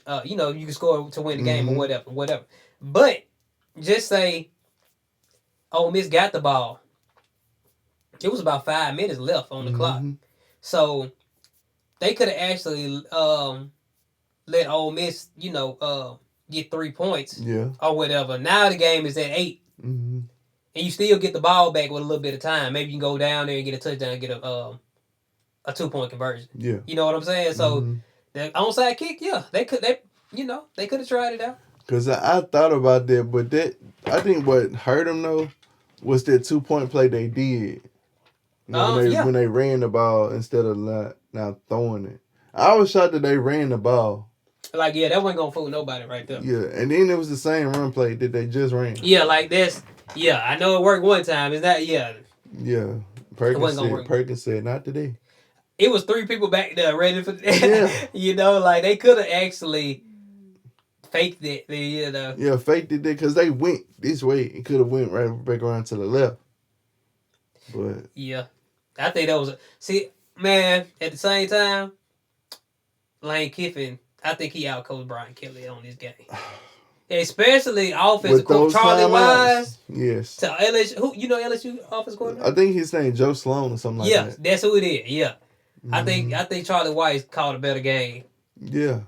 can score to win the game or whatever. But just say Ole Miss got the ball. It was about 5 minutes left on the clock, so they could have actually let Ole Miss, get 3 points, or whatever. Now the game is at 8, and you still get the ball back with a little bit of time. Maybe you can go down there and get a touchdown, and get a 2-point conversion. Yeah, you know what I'm saying. So the onside kick, they could have tried it out. Cause I thought about that, but I think what hurt them though was that 2-point play they did. When they ran the ball instead of not throwing it. I was shocked that they ran the ball. Like, that wasn't gonna fool nobody right there. Yeah, and then it was the same run play that they just ran. Yeah, like this. Yeah, I know it worked one time. Is that Yeah. Perkins said not today. It was 3 people back there ready for that. Yeah. They could have actually faked it. Yeah, faked it because they went this way. It could have went right back around to the left. But yeah, I think that was see, man. At the same time, Lane Kiffin, I think he outcoached Brian Kelly on this game, especially offensive coach Charlie Wise. Yes. To LSU, who LSU offensive coordinator? I think his name Joe Sloan or something like that. Yeah, that's who it is. Yeah, I think Charlie Wise called a better game. Yeah.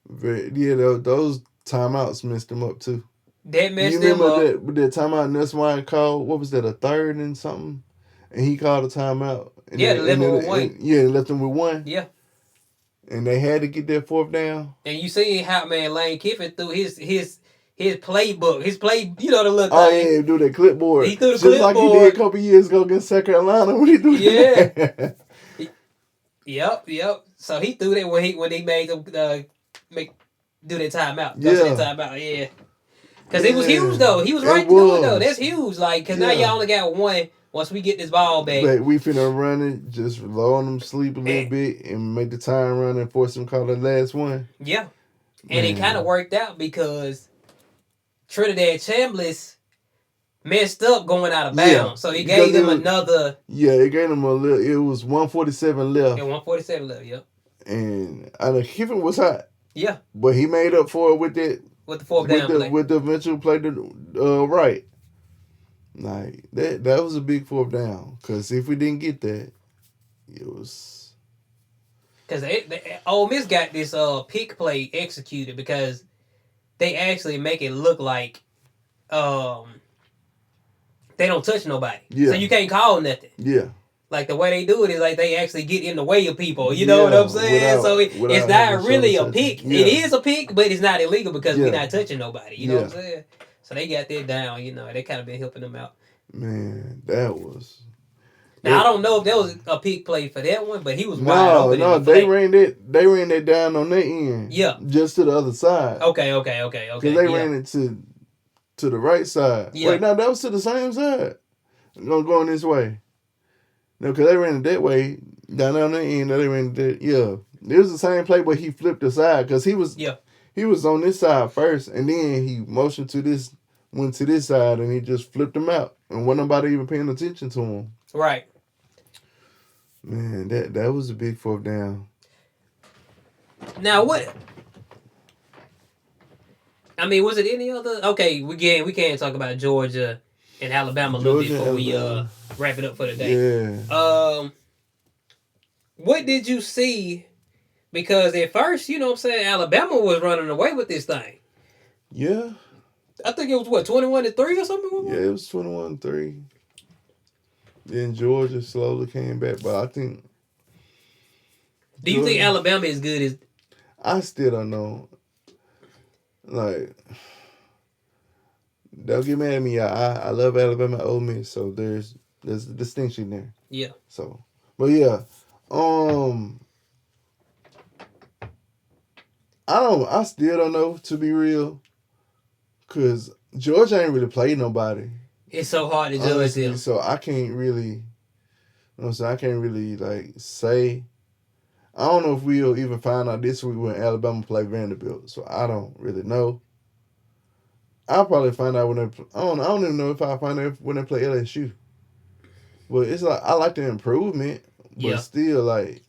Those timeouts messed him up too. That messed him up. You remember that timeout Nussmeyer called? What was that, a third and something? And he called a timeout. And they left him with 1. They left him with 1. Yeah. And they had to get that 4th down. And you see how, man, Lane Kiffin threw his playbook, the little thing. Oh, yeah, do that clipboard. He threw the clipboard. Just like he did a couple years ago against South Carolina when he threw that. Yep. So he threw that when he made them do that timeout. Yeah. Because it was huge, though. He was right to do it, though. That's huge. Because now y'all only got 1 once we get this ball back. But we finna run it, just low on them sleep a little bit and make the time run and force them to call the last one. Yeah. And it kind of worked out because Trinidad Chambliss messed up going out of bounds. Yeah, so he gave them another. Yeah, it gave them a little. It was 147 left. Yeah, 147 left, yep. And I know Kiffin was hot. Yeah. But he made up for it with that. With the 4th down play. With the eventual play to right. Like, that was a big 4th down. Because if we didn't get that, it was... Because Ole Miss got this pick play executed because they actually make it look like they don't touch nobody. Yeah. So you can't call nothing. Yeah. Like, the way they do it is like they actually get in the way of people. You know what I'm saying? So it's not really a pick. Yeah. It is a pick, but it's not illegal because we're not touching nobody. You know what I'm saying? So they got that down. They kind of been helping them out. Man, that was... Now, I don't know if there was a pick play for that one, but he was wide open. No, they ran that down on their end. Yeah. Just to the other side. Okay. Because they ran it to the right side. Yeah. Wait, no, that was to the same side. Going this way. No, because they ran it that way, down on the end. They ran it that, yeah. It was the same play, but he flipped the side because he was on this side first, and then he motioned to this, went to this side, and he just flipped him out, and wasn't nobody even paying attention to him. Right. Man, that was a big 4th down. Now what? I mean, was it any other? Okay, we can't talk about Georgia and Alabama a little bit before we wrap it up for the day. Yeah. What did you see? Because at first, Alabama was running away with this thing. Yeah. I think it was 21-3 or something? Yeah, it was 21-3. Then Georgia slowly came back, but I think... Do you think Alabama is good as... I still don't know. Like, don't get mad at me. I love Alabama and Ole Miss, so there's a distinction there. Yeah. So, but yeah, I still don't know, to be real, cause Georgia ain't really played nobody. It's so hard to judge Honestly, them. so I can't really, you know what I'm saying, I can't really like say. I don't know if we'll even find out this week when Alabama play Vanderbilt. So I don't really know. I'll probably find out when they. I don't even know if I'll find out when they play LSU. But it's like I like the improvement, but Yeah. still like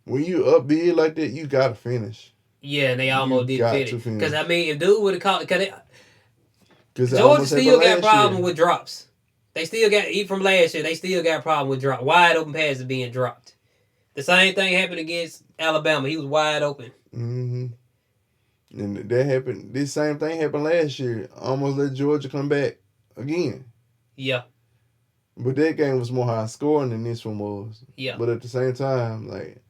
when you up big like that, you gotta finish. Yeah, and they You almost didn't got finish. to Because, finish. I mean, if dude would have caught... Because they Georgia almost happened still got last problem year. with drops. They still got... Even from last year, they still got problem with drop. Wide open passes being dropped. The same thing happened against Alabama. He was wide open. Mm-hmm. And that happened. This same thing happened last year. Almost let Georgia come back again. Yeah. But that game was more high scoring than this one was. Yeah. But at the same time, like,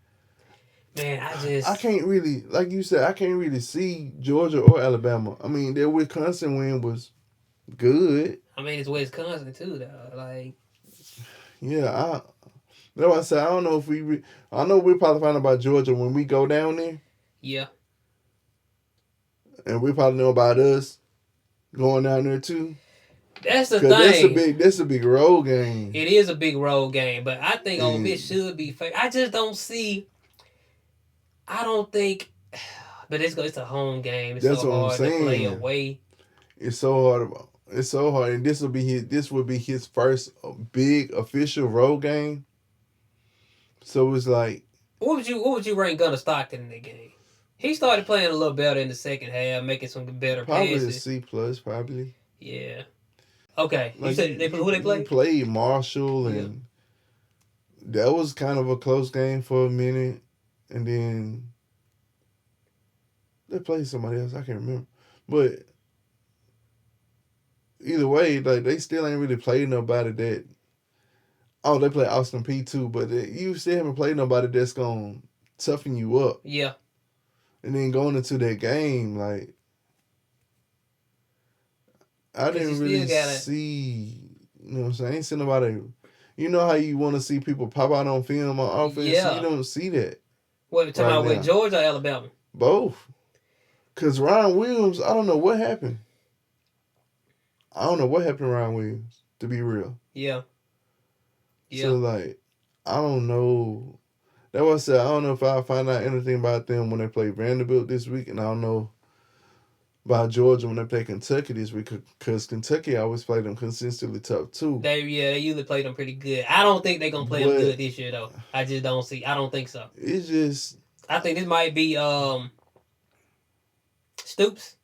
man, I can't really, like you said, I can't really see Georgia or Alabama. I mean, their Wisconsin win was good. I mean, it's Wisconsin too, though. Like, Yeah, that's why I said I don't know if I know we'll probably find out about Georgia when we go down there, yeah, and we probably know about us going down there too. that's the Cause thing. that's a big road game. It is a big road game, but I think Ole Miss And should be fair. I just don't see. I don't think. But it's a home game. It's that's so what I'm hard to play saying. away. It's so hard. It's so hard, and this would be his first big official road game. So it's like, What would you rank Gunnar Stockton in that game? He started playing a little better in the second half, making some better probably a passes. C plus, probably. Yeah. Okay. You Like said who they you played? played Marshall, and that was kind of a close game for a minute, and then they played somebody else. I can't remember, but either way, like they still ain't really played nobody that. Oh, they play Austin P too, but you still haven't played nobody that's gonna toughen you up. Yeah. And then going into that game, like I didn't really see. You know what I'm saying? I ain't seen nobody. You know how you want to see people pop out on film on offense? Yeah. You don't see that. What, talking right about now. with Georgia or Alabama? Both. Because Ryan Williams, I don't know what happened. I don't know what happened to Ryan Williams, to be real. Yeah. Yeah. So, like, I don't know. That's why I said I don't know if I'll find out anything about them when they play Vanderbilt this week, and I don't know about Georgia when they play Kentucky this week, because Kentucky always play them consistently tough, too. They usually play them pretty good. I don't think they're going to play them good this year, though. I just don't see. I don't think so. It's just... I think this might be Stoops.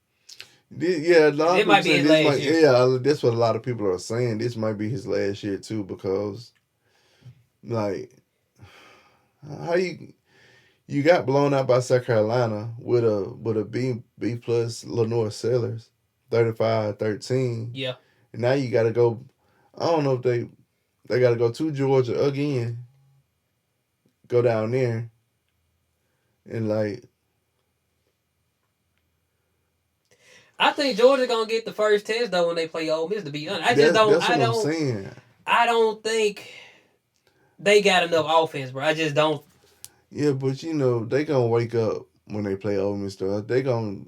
Yeah, it might be his last year. Yeah, that's what a lot of people are saying. This might be his last year too, because, like, how you got blown out by South Carolina with a B plus Lenore Sellers, 35-13. Yeah. And now you got to go. I don't know if they got to go to Georgia again. Go down there, and like. I think Georgia gonna get the first test though when they play Ole Miss. To be honest, That's what I'm saying. I don't think they got enough offense, bro. I just don't. Yeah, but they gonna wake up when they play Ole Miss. They gonna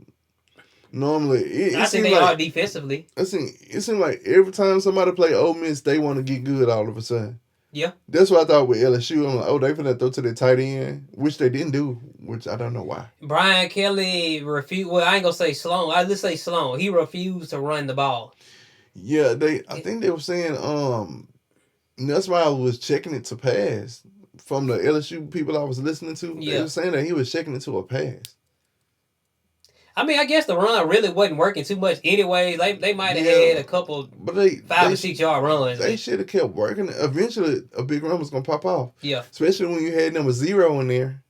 normally. I think they are defensively. It seems like every time somebody play Ole Miss, they want to get good all of a sudden. Yeah. That's what I thought with LSU. I'm like, oh, they finna throw to the tight end, which they didn't do, which I don't know why. Brian Kelly refused. Well, I ain't gonna say Sloan. I just say Sloan. He refused to run the ball. Yeah, I think they were saying that's why I was checking it to pass from the LSU people I was listening to. Yeah. They were saying that he was checking it to a pass. I mean, I guess the run really wasn't working too much anyway. They might have had a couple 5 or 6 yard runs. They should have kept working. Eventually, a big run was going to pop off. Yeah. Especially when you had number 0 in there.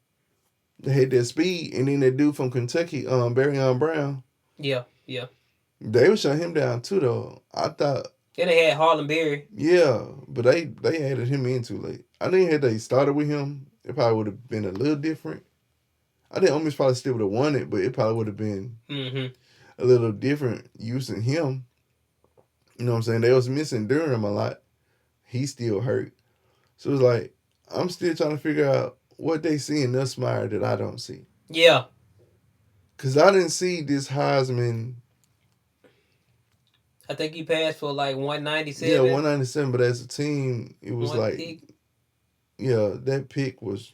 They had that speed. And then that dude from Kentucky, Barryon Brown. Yeah, yeah. They were shutting him down too, though. I thought. Then they had Harlan Berry. Yeah, but they added him in too late. I think had they started with him, it probably would have been a little different. I think Ole Miss probably still would have won it, but it probably would have been. Mm-hmm. a little different using him. You know what I'm saying? They was missing Durham a lot. He's still hurt. So it's like, I'm still trying to figure out what they see in Nussmeier that I don't see. Yeah. Because I didn't see this Heisman. I think he passed for like 197. Yeah, 197, but as a team, it was One like, pick. yeah, that pick was,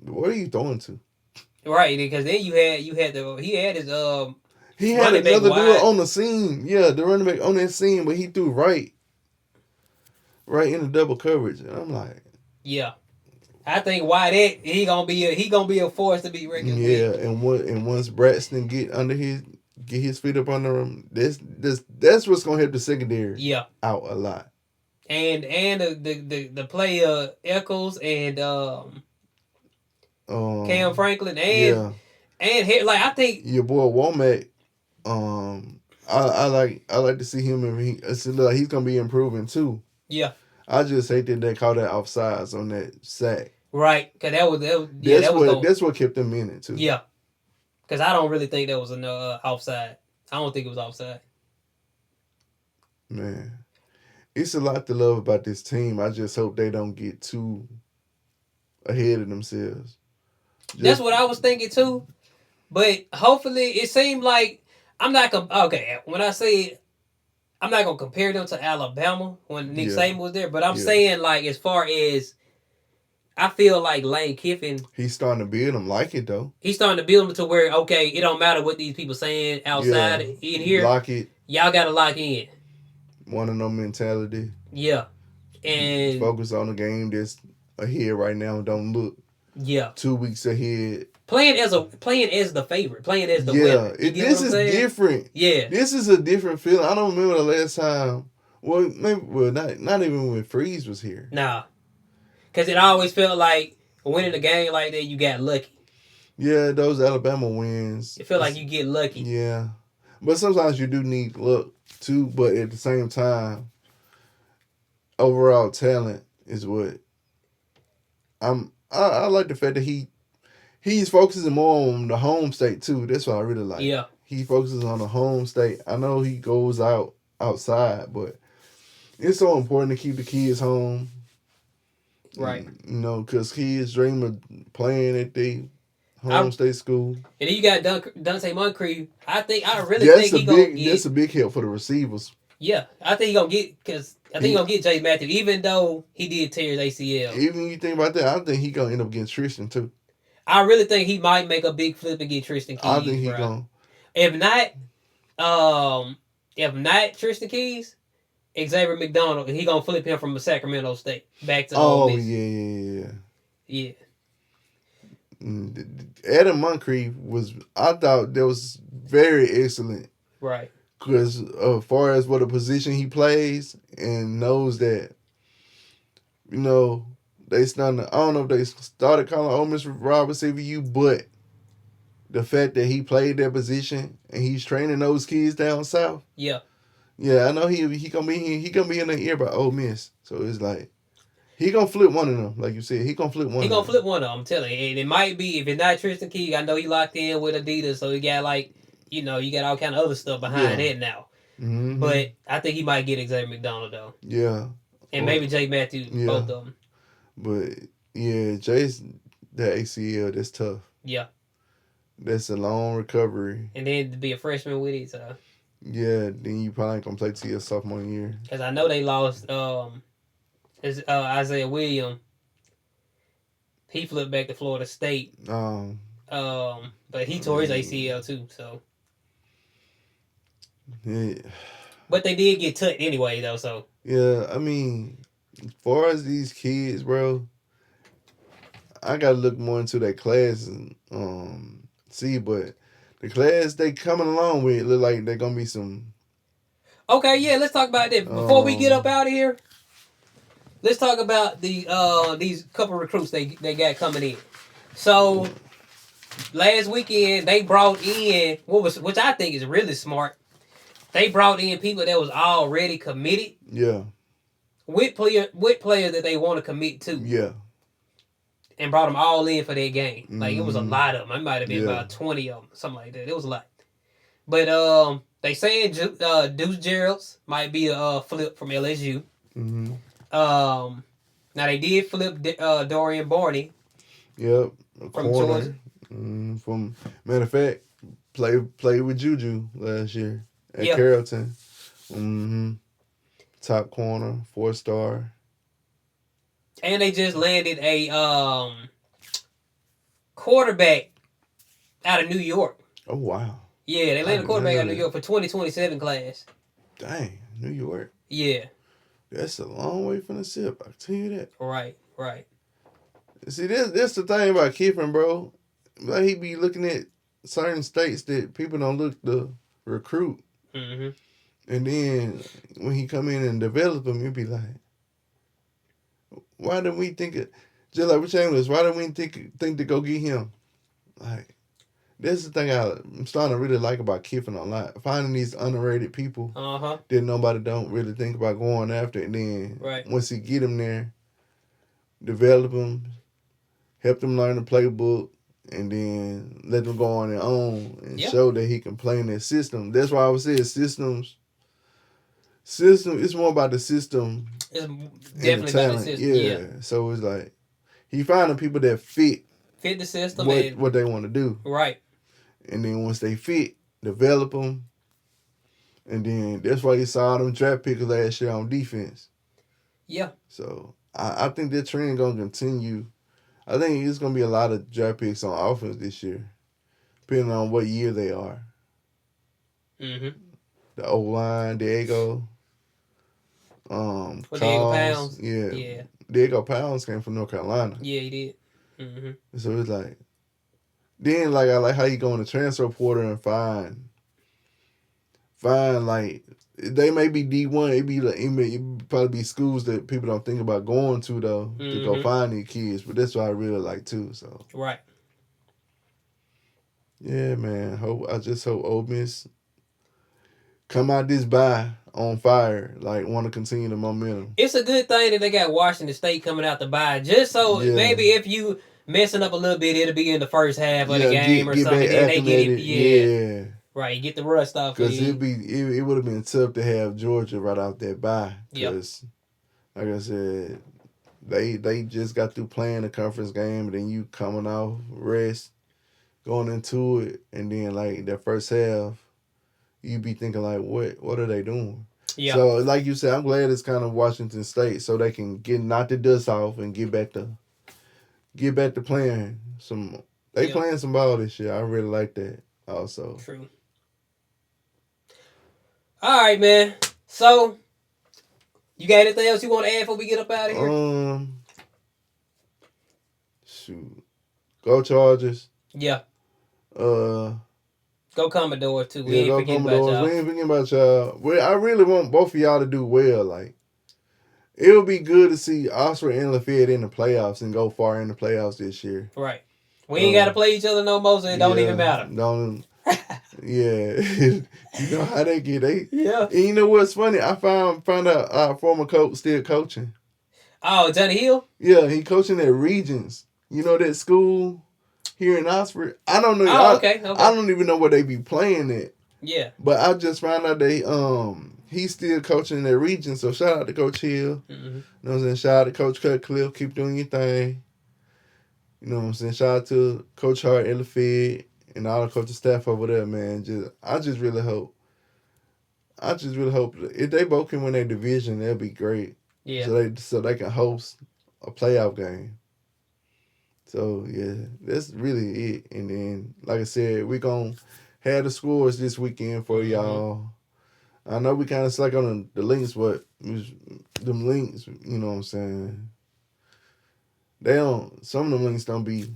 what are you throwing to? Right, because then you had he had his He had running back another wide. dude on the scene. Yeah, the running back on that scene, but he threw right in the double coverage. And I'm like, Yeah. I think why that he gonna be a force to be reckoned with. and once Braxton get his feet up under him, that's what's gonna help the secondary Yeah. out a lot. And the player Eccles and Cam Franklin and like I think your boy Womack, I like to see him, and it's like he's gonna be improving too. Yeah. I just hate that they called that offsides on that sack. Right, because that's what kept them in it too. Yeah, because I don't really think that was an offside. I don't think it was offside. Man, it's a lot to love about this team. I just hope they don't get too ahead of themselves. That's what I was thinking too. But hopefully, it seemed like I'm not okay. When I say I'm not gonna compare them to Alabama when Nick Saban was there, but I'm saying like as far as I feel like Lane Kiffin, he's starting to build them like it though. He's starting to build them to where it don't matter what these people saying outside in here. Lock it. Y'all gotta lock in. One of them mentality. Yeah, and focus on the game that's ahead right now. Don't look 2 weeks ahead. Playing as the favorite, playing as the winner. This is different. Yeah, this is a different feeling. I don't remember the last time. Well, maybe not even when Freeze was here. Nah, because it always felt like winning a game like that, you got lucky. Yeah, those Alabama wins. It felt like you get lucky. Yeah, but sometimes you do need luck too. But at the same time, overall talent is what I like the fact that he's focusing more on the home state too. That's what I really like. Yeah. He focuses on the home state. I know he goes outside, but it's so important to keep the kids home. Right. You know, because kids dream of playing at the home state school. And then you got Dante Moncrief. I really think he's going to get... That's a big help for the receivers. Yeah. I think he's going to get... Because I think he's going to get Jay Matthews, even though he did tear his ACL. Even you think about that, I think he's going to end up getting Tristan too. I really think he might make a big flip and get Tristan Keys. I think he's going. If not Tristan Keys, Xavier McDonald, he gonna flip him from Sacramento State back to Ole Miss. Yeah. Adam Moncrief I thought that was very excellent. Right. Because as far as what a position he plays and knows that, you know, I don't know if they started calling Ole Miss wide receiver U, but the fact that he played that position and he's training those kids down south. Yeah. Yeah, I know he gonna be in the ear by Ole Miss. So it's like he gonna flip one of them, like you said. He gonna flip one. He gonna flip one of them. I'm telling you, and it might be if it's not Tristan Keys. I know he locked in with Adidas, so he got you got all kind of other stuff behind it now. Mm-hmm. But I think he might get Xavier McDonald though. Yeah. And maybe Jay Matthews, both of them. But yeah, Jay's that ACL, that's tough. Yeah. That's a long recovery. And then to be a freshman with it, so. Yeah, then you probably ain't gonna play till your sophomore year. Because I know they lost Isaiah Williams. He flipped back to Florida State. But he tore his ACL too, so. Yeah. But they did get touched anyway, though, so. Yeah, I mean, as far as these kids, bro, I gotta look more into their class and see, but the class they coming along with look like they're gonna be some. Okay, yeah, let's talk about that. Before we get up out of here, let's talk about these couple recruits they got coming in. So last weekend they brought in which I think is really smart. They brought in people that was already committed. Yeah. With players that they want to commit to. Yeah. And brought them all in for their game. Like, it was a lot of them. It might have been about 20 of them, something like that. It was a lot. But they saying Deuce Gerald's might be a flip from LSU. Mm-hmm. Now they did flip Dorian Barney Yep. A from Georgia. corner. From matter of fact, played with Juju last year at Yeah, Carrollton. Mm-hmm. Top corner, 4-star. and they just landed a quarterback out of New York. Oh wow. Yeah, they I landed a did not quarterback out know of New that. York for 2027 class. Dang, New York. Yeah, That's a long way from the SIP. I tell you that. right. See, that's the thing about Kiffin, bro. Like he be looking at certain states that people don't look to recruit, Mm-hmm. and then when he come in and develop them, you be like, why didn't we think it? Just like with Chambers, why didn't we think to go get him? Like that's the thing I'm starting to really like about Kiffin a lot. Finding these underrated people Uh-huh. that nobody don't really think about going after, and then Right. once he get them there, develop them, help them learn the playbook, and then let them go on their own and Yep. show that he can play in that system. That's why I would say systems. It's more about the system It's and definitely the about the talent. system. Yeah. So it's like he finding people that fit Fit the system what they want to do, right. and then once they fit, develop them, and then that's why you saw them draft picks last year on defense. Yeah. So I think that trend gonna continue. I think it's gonna be a lot of draft picks on offense this year, depending on what year they are. Mm-hmm. The O line, Diego, For Diego Charles, Pounds. yeah. Yeah. Diego Pounds came from North Carolina, Yeah, he did. Mm-hmm. so it's like then like I like how you go in the transfer portal and find like they may be D1, it probably be schools that people don't think about going to though to go find these kids, but that's what I really like too. So right. Yeah, man. I just hope Ole Miss come out this bye on fire. Like want to continue the momentum. It's a good thing that they got Washington State coming out to buy, just so Yeah. maybe if you messing up a little bit, it'll be in the first half of the Yeah, game or get back something. Then they get it. acclimated. Yeah. Yeah. Right. Get the rust off. Because it would have been tough to have Georgia right out that bye. Yep. Because, like I said, they just got through playing the conference game, and then you coming off rest, going into it, and then like that first half, you be thinking like, what are they doing? Yeah. So like you said, I'm glad it's kind of Washington State, so they can knock the dust off and get back to playing some. They playing some ball this year. I really like that. Also, true. All right, man. So, you got anything else you want to add before we get up out of here? Shoot, go Chargers. Yeah. Go Commodores too. We ain't go forgetting Commodores. about y'all. We ain't forgetting about y'all. I really want both of y'all to do well. Like, it would be good to see Oxford and Lafayette in the playoffs and go far in the playoffs this year. Right. We ain't got to play each other no more, so it don't even matter. Yeah. You know how they get. Yeah. And you know what's funny? I found out our former coach still coaching. Oh, Johnny Hill? Yeah, he coaching at Regents. You know that school here in Oxford? I don't know. Oh, okay. I don't even know where they be playing at. Yeah. But I just found out he's still coaching at Regents. So shout out to Coach Hill. Mm-hmm. You know what I'm saying? Shout out to Coach Cutcliffe. Keep doing your thing. You know what I'm saying? Shout out to Coach Hart, Elafid, and all the coaching staff over there, man. I just really hope if they both can win their division, that'd be great. Yeah. So they can host a playoff game. So yeah, that's really it. And then, like I said, we gonna have the scores this weekend for y'all. I know we kind of slack on the links, but them links, you know what I'm saying? Some of them links don't be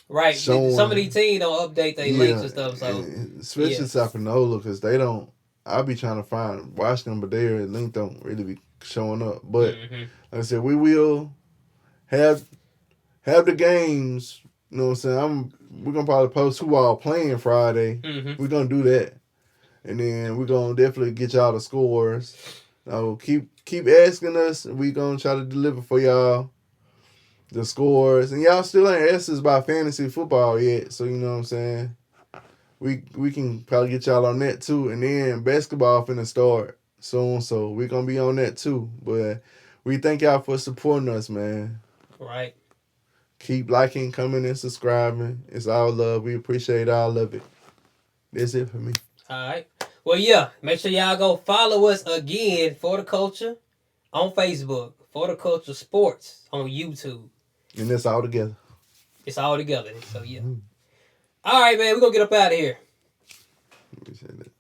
right. showing. Some of these teams don't update their links and stuff. So especially Sapanola, because they don't. I be trying to watch them, but their link don't really be showing up. But like I said, we will have the games. You know what I'm saying? We're gonna probably post who all playing Friday. We're gonna do that, and then we're gonna definitely get y'all the scores. Keep asking us. We gonna try to deliver for y'all the scores, and y'all still ain't asked us about fantasy football yet. So you know what I'm saying? we can probably get y'all on that too. And then basketball finna start soon, so we're gonna be on that too. But we thank y'all for supporting us, man. Right. Keep liking, commenting, and subscribing. It's all love. We appreciate all of it. That's it for me. All right. Well, yeah. Make sure y'all go follow us again for the culture on Facebook, for the culture sports on YouTube. And that's all together. It's all together. So yeah. All right, man. We're gonna get up out of here. Let me say that.